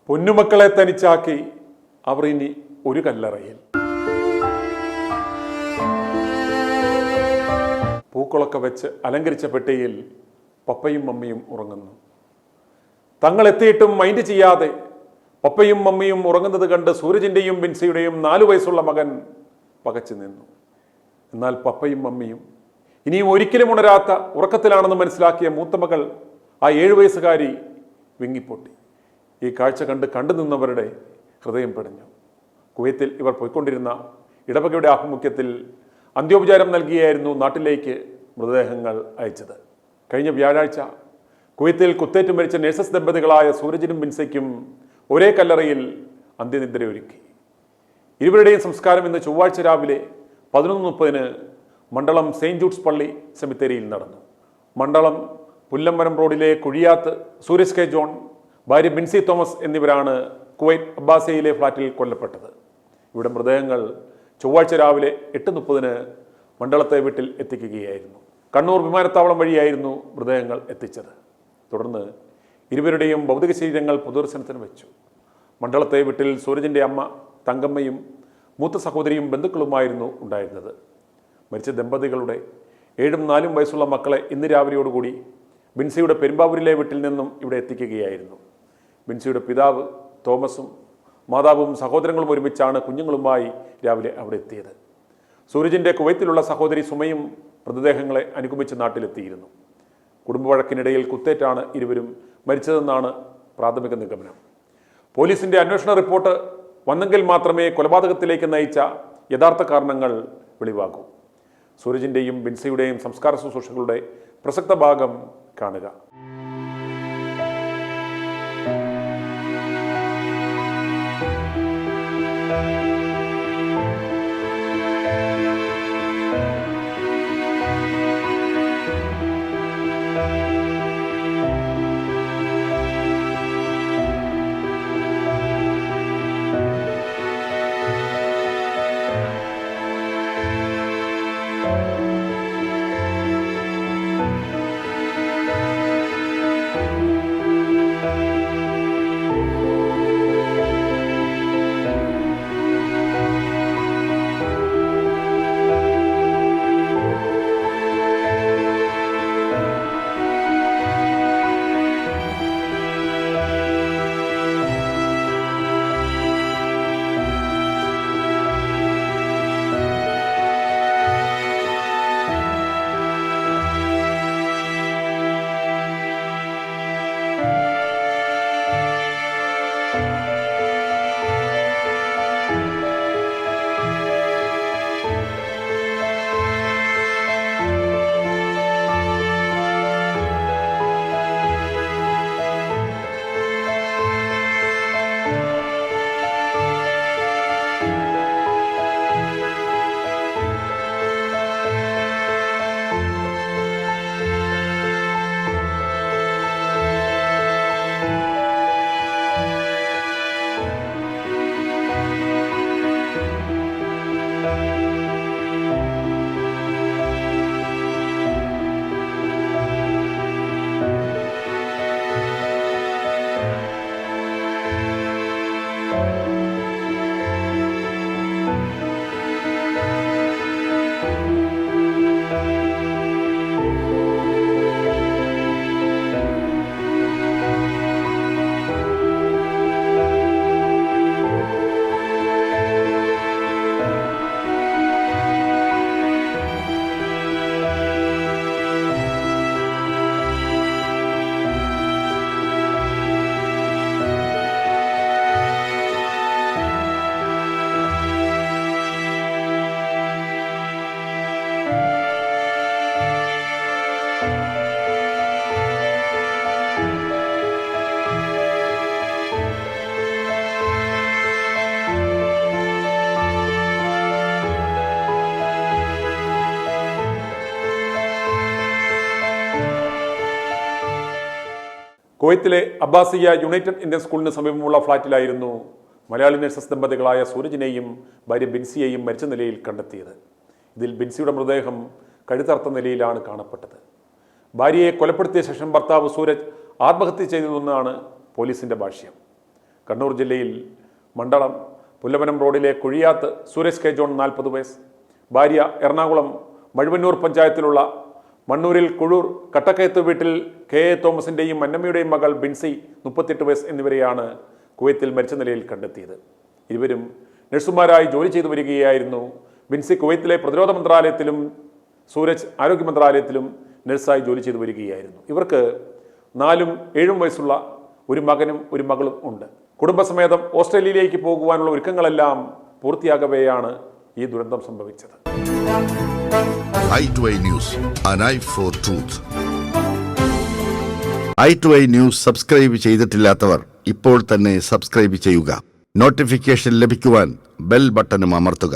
പൊന്നുമക്കളെ തനിച്ചാക്കി അവർ ഇനി ഒരു കല്ലറയിൽ. പൂക്കളൊക്കെ വെച്ച് അലങ്കരിച്ച പെട്ടിയിൽ പപ്പയും മമ്മിയും ഉറങ്ങുന്നു. തങ്ങൾ എത്തിയിട്ടും മൈൻഡ് ചെയ്യാതെ പപ്പയും മമ്മിയും ഉറങ്ങുന്നത് കണ്ട് സൂരജിൻ്റെയും ബിൻസിയുടെയും 4 വയസ്സുള്ള മകൻ പകച്ചു നിന്നു. എന്നാൽ പപ്പയും മമ്മിയും ഇനിയും ഒരിക്കലും ഉണരാത്ത ഉറക്കത്തിലാണെന്ന് മനസ്സിലാക്കിയ മൂത്ത മകൾ ആ 7 വയസ്സുകാരി വിങ്ങിപ്പൊട്ടി. ഈ കാഴ്ച കണ്ടു നിന്നവരുടെ ഹൃദയം പിടഞ്ഞു. കുവൈത്തിൽ ഇവർ പോയിക്കൊണ്ടിരുന്ന ഇടവകയുടെ ആഭിമുഖ്യത്തിൽ അന്ത്യോപചാരം നൽകിയായിരുന്നു നാട്ടിലേക്ക് മൃതദേഹങ്ങൾ അയച്ചത്. കഴിഞ്ഞ വ്യാഴാഴ്ച കുവൈത്തിൽ കുത്തേറ്റ് മരിച്ച നേഴ്സസ് ദമ്പതികളായ സൂരജിനും ബിൻസയ്ക്കും ഒരേ കല്ലറയിൽ അന്ത്യനിദ്രയൊരുക്കി. ഇരുവരുടെയും സംസ്കാരം ഇന്ന് ചൊവ്വാഴ്ച രാവിലെ 11:30 മണ്ഡളം സെയിൻറ്റ് ജൂഡ്സ് പള്ളി സെമിത്തേരിയിൽ നടന്നു. മണ്ഡളം പുല്ലമ്പരം റോഡിലെ കുഴിയാത്ത് സൂരജ് കെ ജോൺ, ഭാര്യ ബിൻസി തോമസ് എന്നിവരാണ് കുവൈറ്റ് അബ്ബാസിയയിലെ ഫ്ളാറ്റിൽ കൊല്ലപ്പെട്ടത്. ഇവിടെ മൃതദേഹങ്ങൾ ചൊവ്വാഴ്ച രാവിലെ 8:30 മണ്ഡലത്തെ വീട്ടിൽ എത്തിക്കുകയായിരുന്നു. കണ്ണൂർ വിമാനത്താവളം വഴിയായിരുന്നു മൃതദേഹങ്ങൾ എത്തിച്ചത്. തുടർന്ന് ഇരുവരുടെയും ഭൗതിക ശരീരങ്ങൾ പൊതുദർശനത്തിന് വെച്ചു. മണ്ഡലത്തെ വീട്ടിൽ സൂരജിൻ്റെ അമ്മ തങ്കമ്മയും മൂത്ത സഹോദരിയും ബന്ധുക്കളുമായിരുന്നു ഉണ്ടായിരുന്നത്. മരിച്ച ദമ്പതികളുടെ 7ഉം 4ഉം വയസ്സുള്ള മക്കളെ ഇന്ന് രാവിലെയോടുകൂടി ബിൻസിയുടെ പെരുമ്പാവൂരിലെ വീട്ടിൽ നിന്നും ഇവിടെ എത്തിക്കുകയായിരുന്നു. ബിൻസിയുടെ പിതാവ് തോമസും മാതാവും സഹോദരങ്ങളും ഒരുമിച്ചാണ് കുഞ്ഞുങ്ങളുമായി രാവിലെ അവിടെ എത്തിയത്. സൂരജിൻ്റെ കുവൈത്തിലുള്ള സഹോദരി സുമയും മൃതദേഹങ്ങളെ അനുഗമിച്ച് നാട്ടിലെത്തിയിരുന്നു. കുടുംബ വഴക്കിനിടയിൽ കുത്തേറ്റാണ് ഇരുവരും മരിച്ചതെന്നാണ് പ്രാഥമിക നിഗമനം. പോലീസിൻ്റെ അന്വേഷണ റിപ്പോർട്ട് വന്നെങ്കിൽ മാത്രമേ കൊലപാതകത്തിലേക്ക് നയിച്ച യഥാർത്ഥ കാരണങ്ങൾ വെളിവാകൂ. സൂരജിൻ്റെയും ബിൻസിയുടെയും സംസ്കാര ശുശ്രൂഷകളുടെ പ്രസക്ത ഭാഗം കാണുക. കുവൈത്തിലെ അബ്ബാസിയ യുണൈറ്റഡ് ഇന്ത്യൻ സ്കൂളിന് സമീപമുള്ള ഫ്ളാറ്റിലായിരുന്നു മലയാളി നഴ്സസ് ദമ്പതികളായ സൂരജിനെയും ഭാര്യ ബിൻസിയെയും മരിച്ച നിലയിൽ കണ്ടെത്തിയത്. ഇതിൽ ബിൻസിയുടെ മൃതദേഹം കഴുത്തറുത്ത നിലയിലാണ് കാണപ്പെട്ടത്. ഭാര്യയെ കൊലപ്പെടുത്തിയ ശേഷം ഭർത്താവ് സൂരജ് ആത്മഹത്യ ചെയ്തതെന്നാണ് പോലീസിന്റെ ഭാഷ്യം. കണ്ണൂർ ജില്ലയിൽ മണ്ഡലം പുല്ലവനം റോഡിലെ കുഴിയാത്ത് സുരേഷ് കെ ജോൺ 40 വയസ്സ്, ഭാര്യ എറണാകുളം മഴുവന്നൂർ പഞ്ചായത്തിലുള്ള മണ്ണൂരിൽ കുഴൂർ കട്ടക്കയത്ത് വീട്ടിൽ കെ എ തോമസിൻ്റെയും അന്നമ്മയുടെയും മകൾ ബിൻസി 38 വയസ്സ് എന്നിവരെയാണ് കുവൈത്തിൽ മരിച്ച നിലയിൽ കണ്ടെത്തിയത്. ഇരുവരും നഴ്സുമാരായി ജോലി ചെയ്തു വരികയായിരുന്നു. ബിൻസി കുവൈത്തിലെ പ്രതിരോധ മന്ത്രാലയത്തിലും സൂരജ് ആരോഗ്യ മന്ത്രാലയത്തിലും നഴ്സായി ജോലി ചെയ്തു വരികയായിരുന്നു. ഇവർക്ക് 4ഉം 7ഉം വയസ്സുള്ള ഒരു മകനും ഒരു മകളും ഉണ്ട്. കുടുംബസമേതം ഓസ്ട്രേലിയയിലേക്ക് പോകുവാനുള്ള ഒരുക്കങ്ങളെല്ലാം പൂർത്തിയാകവെയാണ് ഈ ദുരന്തം സംഭവിച്ചത്. i2i News, an eye for truth. i2i News subscribe ചെയ്തിട്ടില്ലാത്തവർ ഇപ്പോൾ തന്നെ സബ്സ്ക്രൈബ് ചെയ്യുക. നോട്ടിഫിക്കേഷൻ ലഭിക്കുവാൻ ബെൽ ബട്ടണും അമർത്തുക.